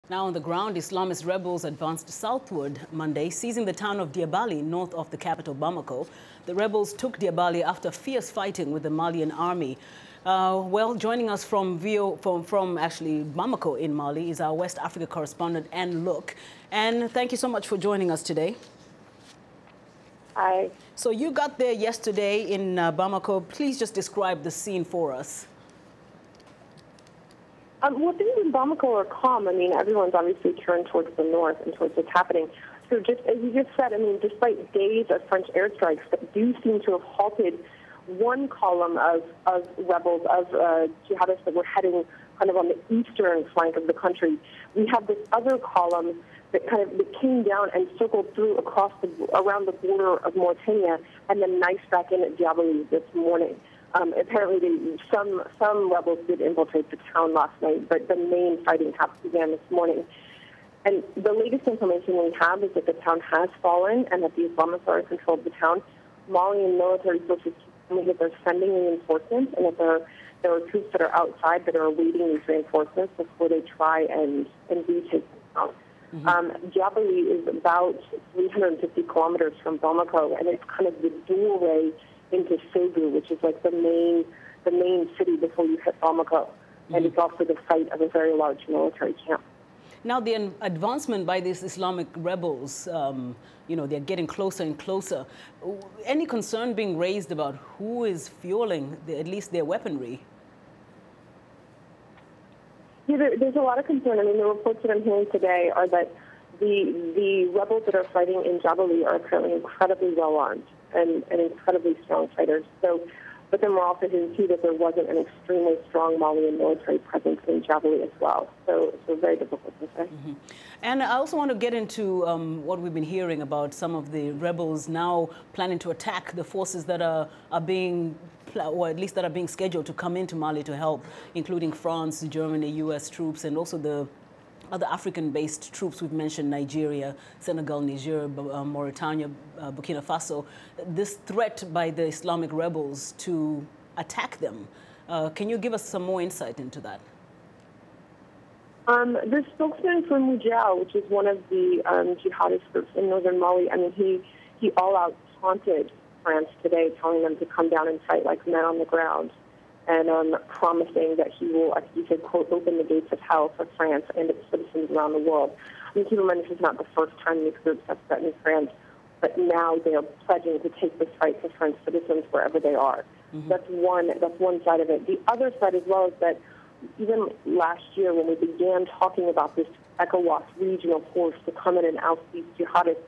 Now on the ground, Islamist rebels advanced southward Monday, seizing the town of Diabali, north of the capital Bamako. The rebels took Diabali after fierce fighting with the Malian army. Joining us from Bamako in Mali is our West Africa correspondent, Anne Look. And thank you so much for joining us today. Hi. So you got there yesterday in Bamako. Please just describe the scene for us. Well, things in Bamako are calm. I mean, everyone's obviously turned towards the north and towards what's happening. So just as you just said, I mean, despite days of French airstrikes that do seem to have halted one column of rebels, of jihadists that were heading kind of on the eastern flank of the country, we have this other column that came down and circled through around the border of Mauritania and then knifed back in at Diabali this morning. Apparently, some rebels did infiltrate the town last night, but the main fighting began this morning. And the latest information we have is that the town has fallen and that the Islamists are in control of the town. Malian military sources tell me that they're sending reinforcements and that there are troops that are outside that are awaiting these reinforcements before they try and retake the town. Diabali is about 350 kilometers from Bamako, and it's kind of the doorway into Ségou, which is like the main city before you hit Bamako, and it's also the site of a very large military camp. Now, the advancement by these Islamic rebels, they're getting closer and closer. Any concern being raised about who is fueling at least their weaponry? Yeah, there's a lot of concern. I mean, the reports that I'm hearing today are that the rebels that are fighting in Diabali are apparently incredibly well armed and incredibly strong fighters. But then we're also hearing too that there wasn't an extremely strong Malian military presence in Diabali as well. So very difficult to say. And I also want to get into what we've been hearing about some of the rebels now planning to attack the forces that are being, or at least that are being scheduled to come into Mali to help, including France, Germany, U.S. troops, and also the other African-based troops. We've mentioned Nigeria, Senegal, Niger, Mauritania, Burkina Faso. This threat by the Islamic rebels to attack them. Can you give us some more insight into that? The spokesman for Mujal, which is one of the jihadist groups in northern Mali, I mean, he all out taunted France today, telling them to come down and fight like men on the ground, and promising that he will, as he said, quote, open the gates of hell for France and its citizens around the world. I mean, keep in mind, this is not the first time these groups have threatened France, but now they are pledging to take this fight to French citizens wherever they are. That's one side of it. The other side as well is that even last year when we began talking about this ECOWAS regional force to come in and oust these jihadists,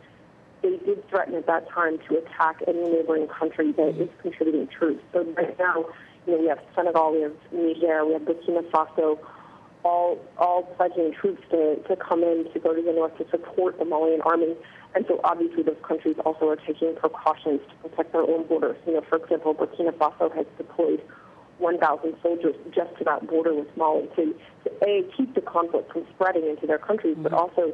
they did threaten at that time to attack any neighboring country that is contributing troops. So right now, we have Senegal, we have Niger, we have Burkina Faso, all pledging troops to come in, to go to the north to support the Malian army. And so obviously those countries also are taking precautions to protect their own borders. For example, Burkina Faso has deployed 1,000 soldiers just to that border with Mali to keep the conflict from spreading into their countries, but also,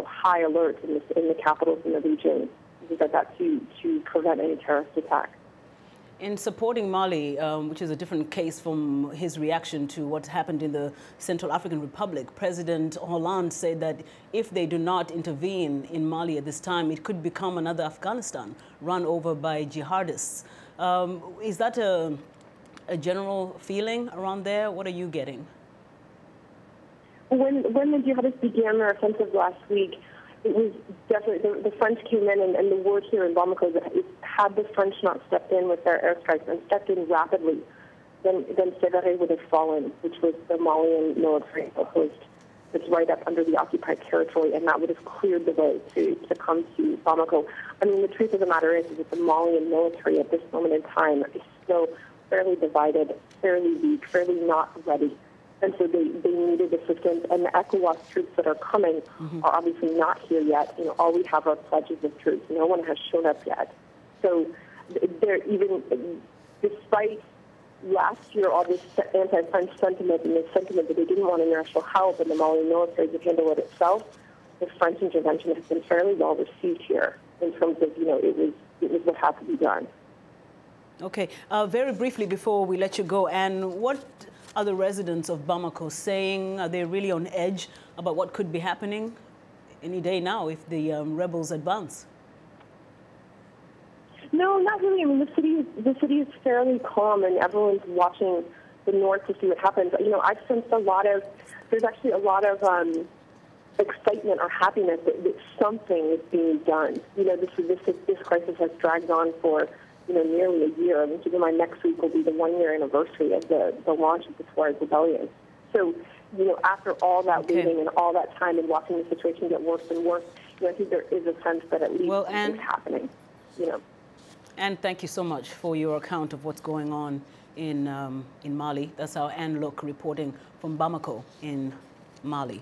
high alert in the capitals in the region, to prevent any terrorist attack. In supporting Mali, which is a different case from his reaction to what happened in the Central African Republic, President Hollande said that if they do not intervene in Mali at this time, it could become another Afghanistan run over by jihadists. Is that a general feeling around there? What are you getting? When the jihadists began their offensive last week, it was definitely, the French came in, and the word here in Bamako is that had the French not stepped in with their airstrikes and stepped in rapidly, then Sévaré would have fallen, which was the Malian military outpost that's right up under the occupied territory, and that would have cleared the way to come to Bamako. I mean, the truth of the matter is that the Malian military at this moment in time is still fairly divided, fairly weak, fairly not ready. And so they needed assistance, and the ECOWAS troops that are coming are obviously not here yet. All we have are pledges of troops. No one has shown up yet. So despite last year, all this anti-French sentiment and the sentiment that they didn't want international help and the Malian military to handle it itself, the French intervention has been fairly well received here in terms of, it was what had to be done. Okay. Very briefly before we let you go, and what are the residents of Bamako saying? Are they really on edge about what could be happening any day now if the rebels advance? No, not really. I mean, the city is fairly calm, and everyone's watching the north to see what happens. You know, I've sensed there's actually a lot of excitement or happiness that something is being done. You know, this crisis has dragged on for, you know, nearly a year. I mean, keep in mind, next week will be the one-year anniversary of the launch of the Tuareg Rebellion. So, you know, after all that waiting and all that time and watching the situation get worse and worse, you know, I think there is a sense that at least something's happening, you know. And thank you so much for your account of what's going on in Mali. That's our Anne Look reporting from Bamako in Mali.